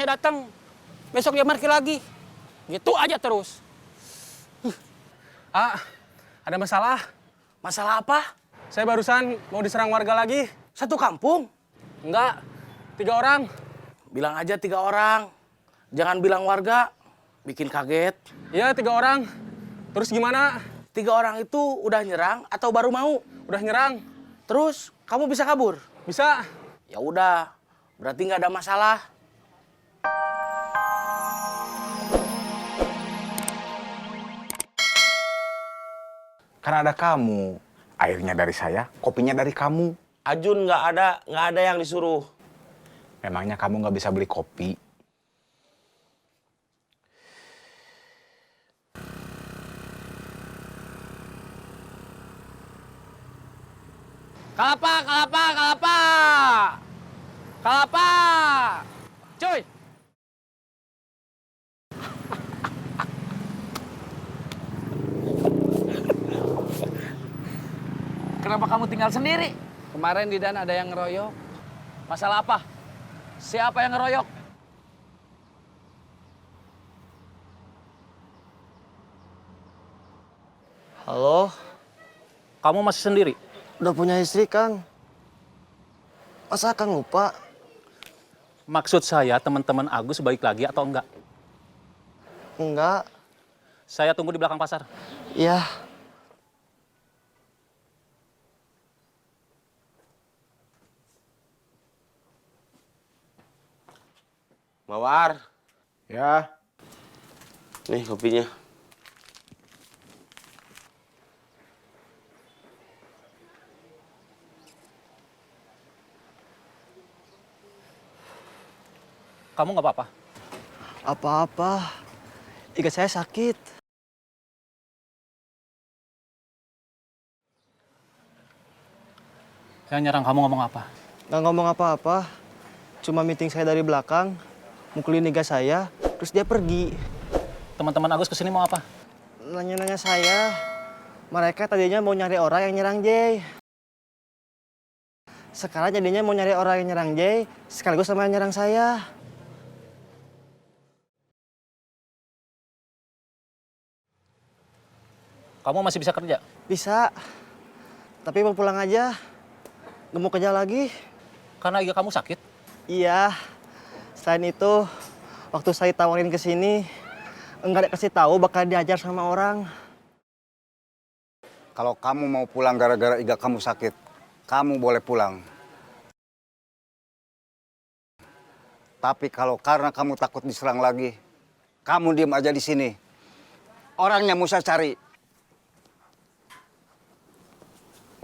saya datang, besok dia parkir lagi. Gitu aja terus. Ada masalah. Masalah apa? Saya barusan mau diserang warga lagi. Satu kampung? Enggak, 3 orang. Bilang aja 3 orang. Jangan bilang warga, bikin kaget. Iya, 3 orang. Terus gimana? 3 orang itu udah nyerang atau baru mau? Udah nyerang. Terus kamu bisa kabur? Bisa. Ya udah, berarti nggak ada masalah. Karena ada kamu. Airnya dari saya, kopinya dari kamu. Ajun nggak ada yang disuruh. Memangnya kamu nggak bisa beli kopi? Kalapa, kalapa, kalapa. Kalapa. Cuy. Kenapa kamu tinggal sendiri? Kemarin di Dan ada yang ngeroyok. Masalah apa? Siapa yang ngeroyok? Halo, Kamu masih sendiri? udah punya istri, Kang? Masa Kang lupa? Maksud saya teman-teman Agus baik lagi atau enggak? Enggak. Saya tunggu di belakang pasar. Iya. Mawar, Ya, nih kopinya. Kamu nggak apa-apa? Apa-apa. Iga saya sakit. Yang nyerang kamu ngomong apa? Nggak ngomong apa-apa. Cuma meeting saya dari belakang, mukulin iga saya, terus dia pergi. Teman-teman Agus kesini mau apa? Nanya-nanya saya, mereka tadinya mau nyari orang yang nyerang Jay. Sekarang jadinya mau nyari orang yang nyerang Jay, sekaligus sama yang nyerang saya. Kamu masih bisa kerja? Bisa, tapi mau pulang aja. Nggak mau kerja lagi. Karena iga kamu sakit? Iya. Selain itu, waktu saya tawarin ke sini, enggak dikasih tahu bakal diajar sama orang. kalau kamu mau pulang gara-gara iga kamu sakit, kamu boleh pulang. Tapi kalau karena kamu takut diserang lagi, kamu diam aja di sini. Orangnya Musa cari.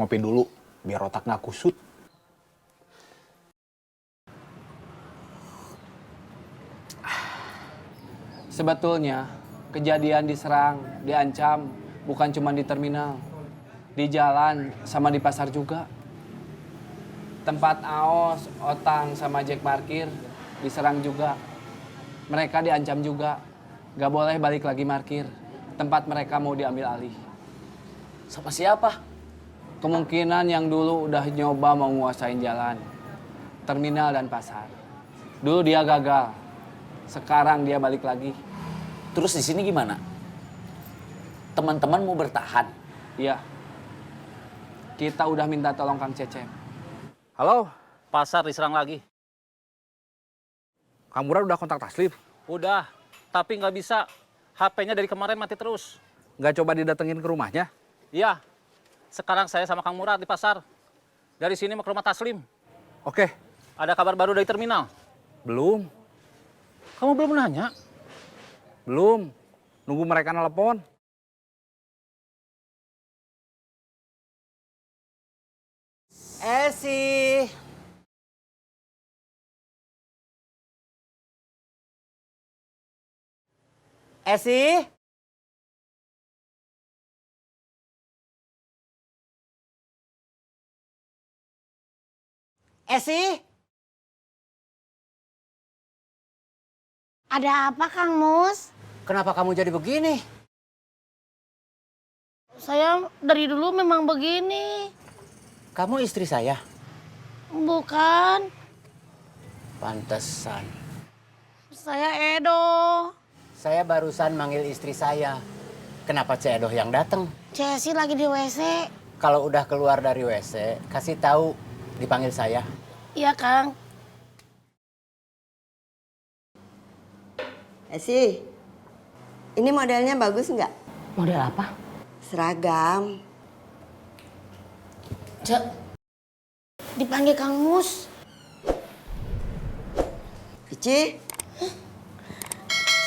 Ngopi dulu, biar otak nggak kusut. Sebetulnya kejadian diserang, diancam bukan cuma di terminal, di jalan sama di pasar juga. Tempat Aos, Otang sama Jack parkir diserang juga. Mereka diancam juga, gak boleh balik lagi parkir. Tempat mereka mau diambil alih. Sama siapa? Kemungkinan yang dulu udah nyoba mau nguasain jalan, terminal dan pasar. Dulu dia gagal, sekarang dia balik lagi. Terus di sini gimana? Teman-teman mau bertahan? Iya. Kita udah minta tolong Kang Cecep. Halo? Pasar diserang lagi. Kang Murad udah kontak Taslim? Udah, tapi nggak bisa. HP-nya dari kemarin mati terus. Nggak coba didatengin ke rumahnya? Iya, sekarang saya sama Kang Murad di pasar. Dari sini mau ke rumah Taslim. Oke, Ada kabar baru dari terminal? belum. Kamu belum nanya? Belum. Nunggu mereka nelpon. Esi. Esi. Esi. Ada apa, Kang Mus? Kenapa kamu jadi begini? Saya dari dulu memang begini. Kamu istri saya? Bukan. Pantesan. Saya Edo. Saya barusan manggil istri saya. Kenapa Cedoh yang datang? Cesi lagi di WC. Kalau udah keluar dari WC, kasih tahu dipanggil saya. Iya, Kang. Esi, ini modelnya bagus nggak? Model apa? Seragam. Cek. Dipanggil Kang Mus. Ici,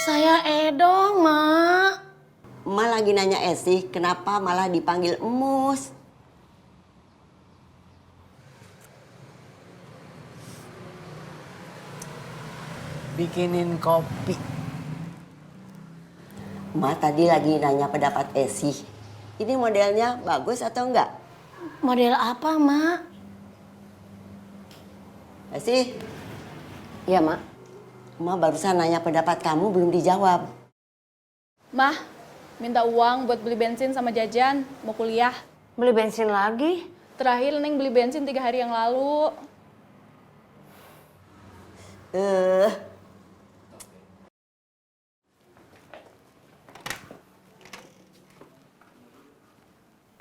Saya Edo, Mak. Emak lagi nanya Esi, kenapa malah dipanggil Emus? Bikinin kopi. Emak tadi lagi nanya pendapat Esi. Ini modelnya bagus atau enggak? Model apa, Mak? Esi, Iya, Mak. Emak barusan nanya pendapat kamu belum dijawab. Mah, minta uang buat beli bensin sama jajan, mau kuliah. Beli bensin lagi? Terakhir Neng beli bensin 3 hari yang lalu.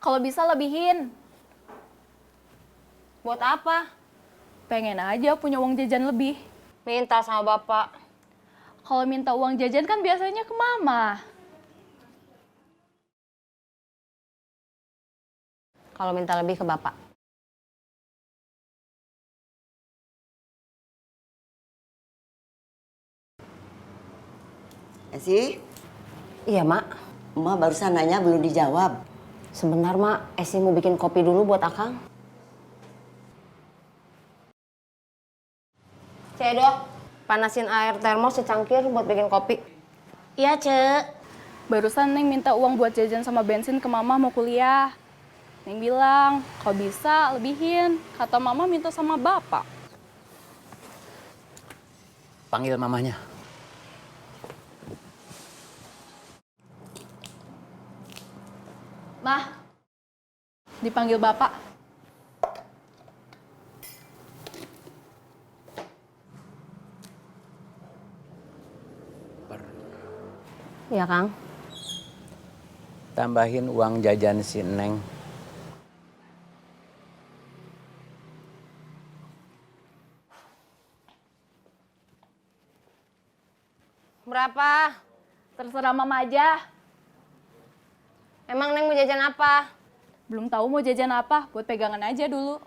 Kalau bisa lebihin. Buat apa? Pengen aja punya uang jajan lebih. Minta sama bapak. Kalau minta uang jajan kan biasanya ke mama. Kalau minta lebih ke bapak. Esi? Iya, Mak. Emak barusan nanya belum dijawab. Sebentar, Mak. Esi mau bikin kopi dulu buat Akang. Cedoh, panasin air termos secangkir buat bikin kopi. Iya, Cek. Barusan Neng minta uang buat jajan sama bensin ke mama mau kuliah. Neng bilang, kalau bisa lebihin. Kata mama minta sama bapak. Panggil mamanya. Mah, dipanggil bapak. Iya, Kang. Tambahin uang jajan si Neng. Berapa? Terserah mama aja. Emang Neng mau jajan apa? Belum tahu mau jajan apa, buat pegangan aja dulu.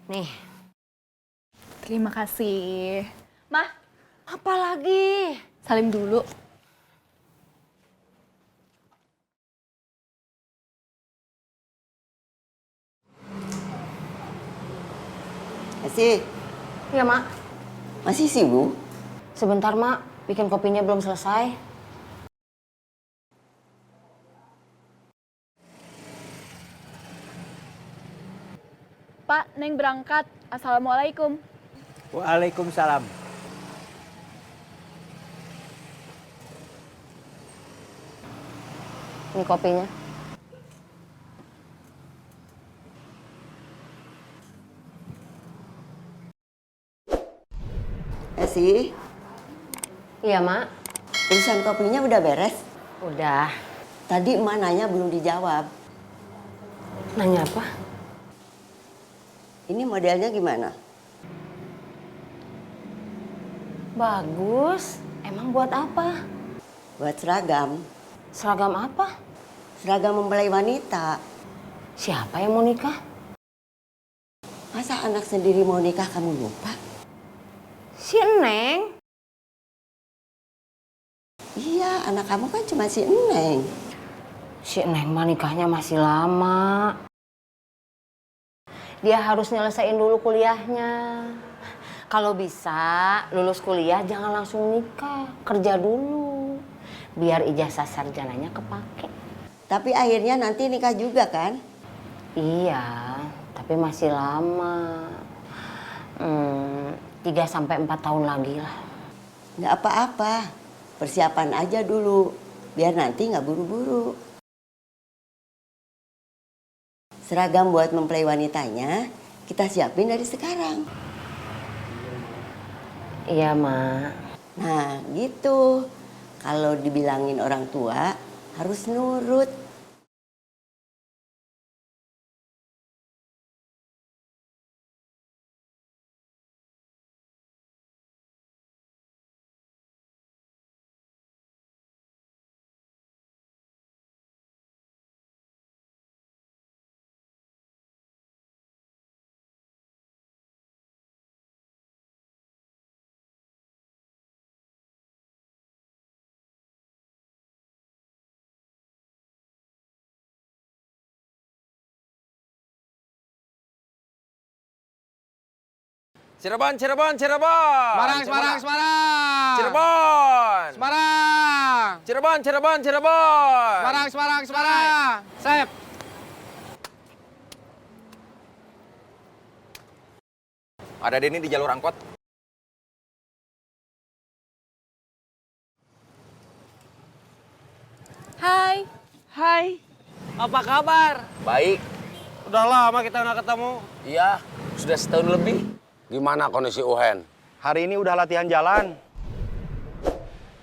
Nih. Terima kasih. Mah, Apa lagi? salim dulu. Esi, Iya, Mak. masih sibuk? Sebentar, Mak. Bikin kopinya belum selesai. Pak, Neng berangkat. Assalamualaikum. Waalaikumsalam. Ini kopinya. Esi, Iya, Mak. urusan kopinya udah beres? Udah. Tadi emak nanya belum dijawab. Nanya apa? Ini modelnya gimana? Bagus. Emang buat apa? Buat seragam. Seragam apa? Seragam mempelai wanita. Siapa yang mau nikah? Masa anak sendiri mau nikah kamu lupa? Si Neng. Iya, anak kamu kan cuma si Neng. Si Neng mah nikahnya masih lama. Dia harus nyelesain dulu kuliahnya. Kalau bisa lulus kuliah jangan langsung nikah, kerja dulu. Biar ijazah sarjananya kepake. Tapi akhirnya nanti nikah juga kan? Iya, tapi masih lama. 3-4 tahun lagi lah. Nggak apa-apa, persiapan aja dulu. Biar nanti nggak buru-buru. Seragam buat mempelai wanitanya kita siapin dari sekarang. Iya, Mak. Nah, gitu. Kalau dibilangin orang tua, harus nurut. Cirebon, Cirebon, Cirebon. Semarang, Semarang, Semarang. Cirebon. Semarang. Cirebon, Cirebon, Cirebon. Semarang, Semarang, Semarang. Sep. Ada Denny di jalur angkot. Hai. Hai, apa kabar? Baik. Udah lama kita nggak ketemu. Iya, sudah setahun lebih. Gimana kondisi Uhen? Hari ini udah latihan jalan.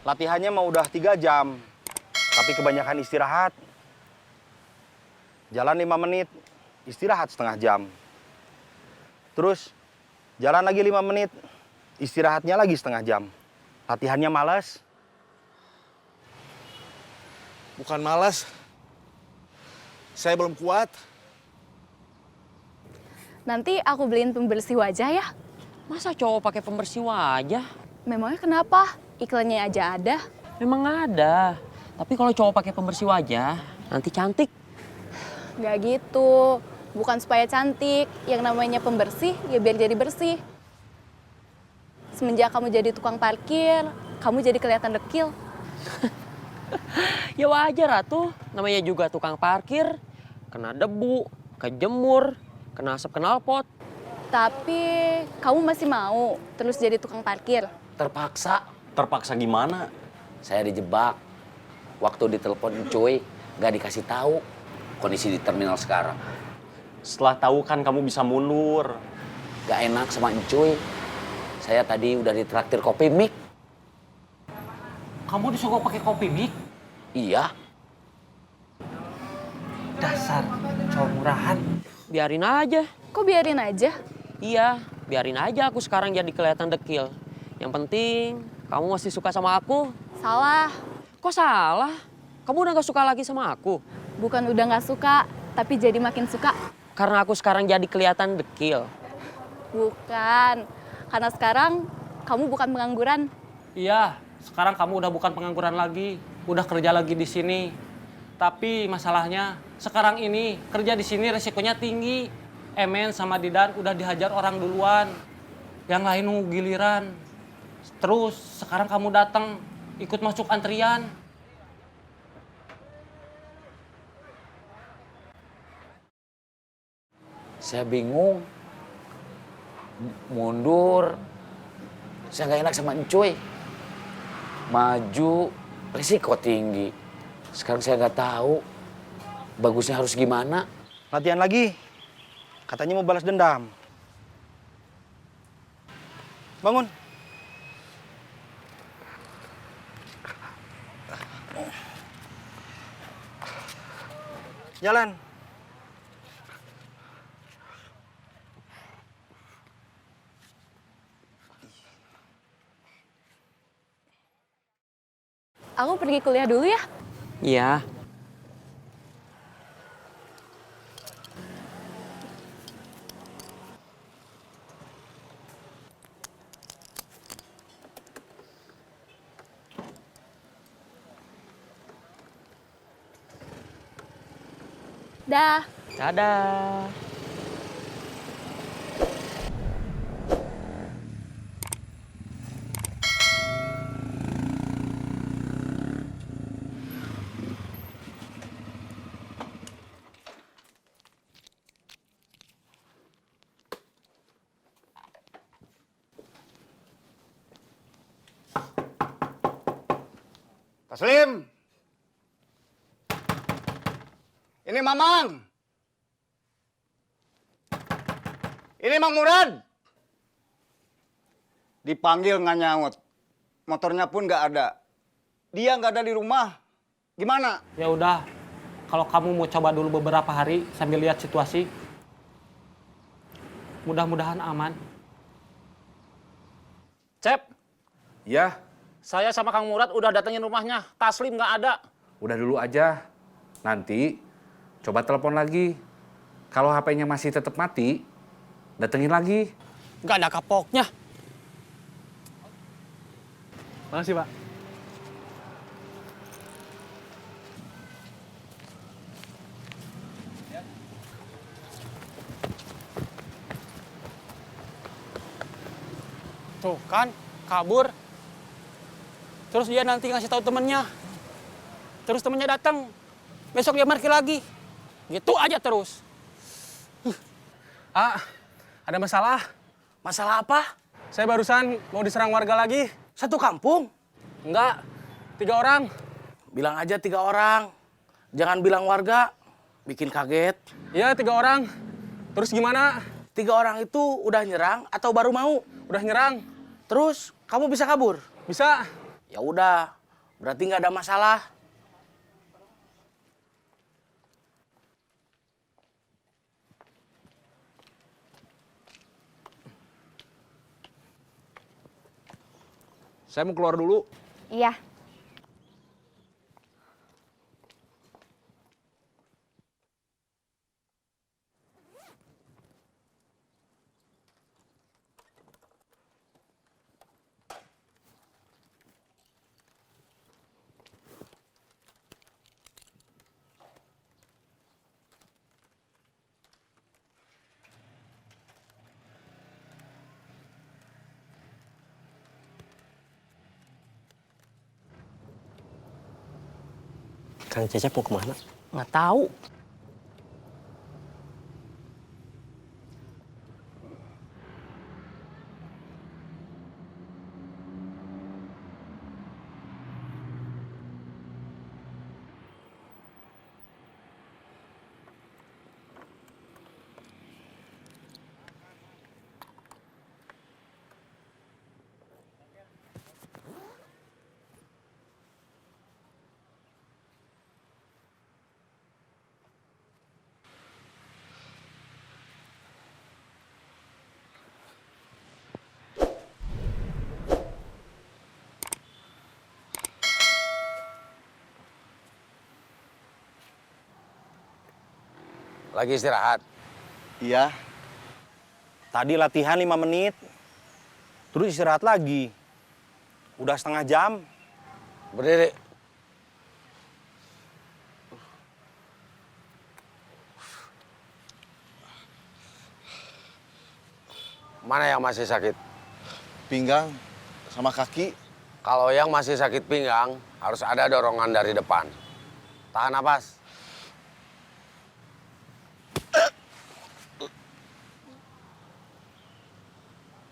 Latihannya mau udah 3 jam. Tapi kebanyakan istirahat. Jalan 5 menit, istirahat setengah jam. Terus jalan lagi 5 menit, istirahatnya lagi setengah jam. Latihannya malas. Bukan malas. Saya belum kuat. Nanti aku beliin pembersih wajah ya. Masa cowok pakai pembersih wajah? Memangnya kenapa? Iklannya aja ada. Memang ada. Tapi kalau cowok pakai pembersih wajah, nanti cantik. Gak gitu. Bukan supaya cantik. Yang namanya pembersih, ya biar jadi bersih. Semenjak kamu jadi tukang parkir, kamu jadi kelihatan dekil. Ya wajar atuh, namanya juga tukang parkir. Kena debu, kejemur, kena asap knalpot. Tapi kamu masih mau terus jadi tukang parkir? Terpaksa. Terpaksa gimana? Saya dijebak. Waktu ditelepon cuy, nggak dikasih tahu kondisi di terminal sekarang. Setelah tahu kan kamu bisa mundur. Gak enak sama encuy. Saya tadi udah ditraktir kopi mik. Kamu disuruh pakai kopi mik? Iya. Dasar cowok murahan. Biarin aja. Kok biarin aja? Iya, biarin aja aku sekarang jadi kelihatan dekil. Yang penting, kamu masih suka sama aku. Salah. Kok salah? Kamu udah gak suka lagi sama aku? Bukan udah gak suka, tapi jadi makin suka. Karena aku sekarang jadi kelihatan dekil. Bukan. Karena sekarang kamu bukan pengangguran. Iya, sekarang kamu udah bukan pengangguran lagi. Udah kerja lagi di sini. Tapi masalahnya, sekarang ini kerja di sini resikonya tinggi. Emen sama Didan udah dihajar orang duluan. Yang lain nunggu giliran. Terus sekarang kamu datang ikut masuk antrian. Saya bingung. Mundur. Saya nggak enak sama encuy. Maju, risiko tinggi. Sekarang saya nggak tahu bagusnya harus gimana. Latihan lagi. Katanya mau balas dendam. Bangun. Jalan. Aku pergi kuliah dulu ya. Iya. Dah. Dadah. Taslim. Ini Mamang. Ini Mang Murad. Dipanggil nggak nyaut. Motornya pun nggak ada. Dia nggak ada di rumah. Gimana? Ya udah, kalau kamu mau coba dulu beberapa hari sambil lihat situasi, mudah-mudahan aman. Cep, Ya, saya sama Kang Murad udah datengin rumahnya. Taslim nggak ada. udah dulu aja. Nanti coba telepon lagi. Kalau HP-nya masih tetap mati, datengin lagi. Nggak ada kapoknya. Makasih, Pak. Tuh kan, kabur. Terus dia nanti ngasih tahu temennya. Terus temennya datang. Besok dia parkir lagi. Gitu aja terus. Ada masalah. Masalah apa? Saya barusan mau diserang warga lagi. Satu kampung? Enggak, 3 orang. Bilang aja 3 orang. Jangan bilang warga. Bikin kaget. Iya, 3 orang. Terus gimana? 3 orang itu udah nyerang atau baru mau? Udah nyerang. Terus kamu bisa kabur? Bisa. Ya udah, berarti nggak ada masalah. Saya mau keluar dulu. Iya. Kang Cecep mau kemana? Nggak tahu. Lagi istirahat. Iya. Tadi latihan 5 menit. Terus istirahat lagi. Udah setengah jam. Berdiri. Mana yang masih sakit? Pinggang sama kaki. Kalau yang masih sakit pinggang, harus ada dorongan dari depan. Tahan napas.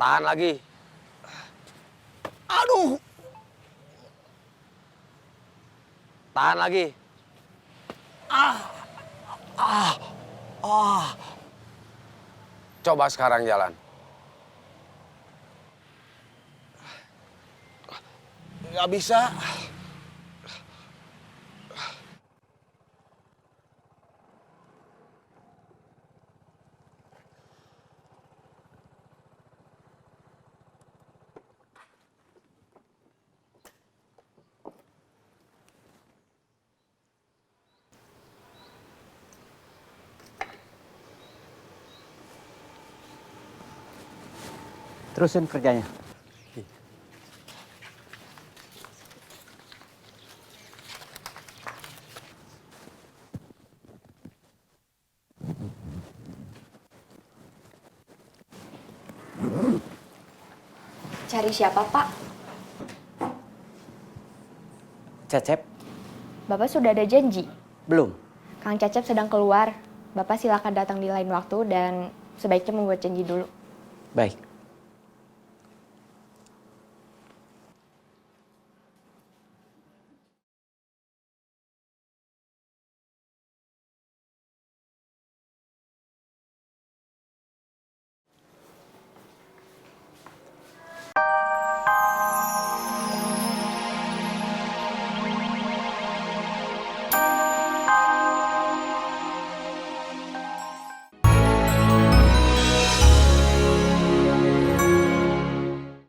Tahan lagi. Aduh. Tahan lagi. Coba sekarang jalan. Nggak bisa. Terusin kerjanya. Cari siapa, Pak? Cecep? Bapak sudah ada janji. Belum. Kang Cecep sedang keluar. Bapak silakan datang di lain waktu dan sebaiknya membuat janji dulu. Baik.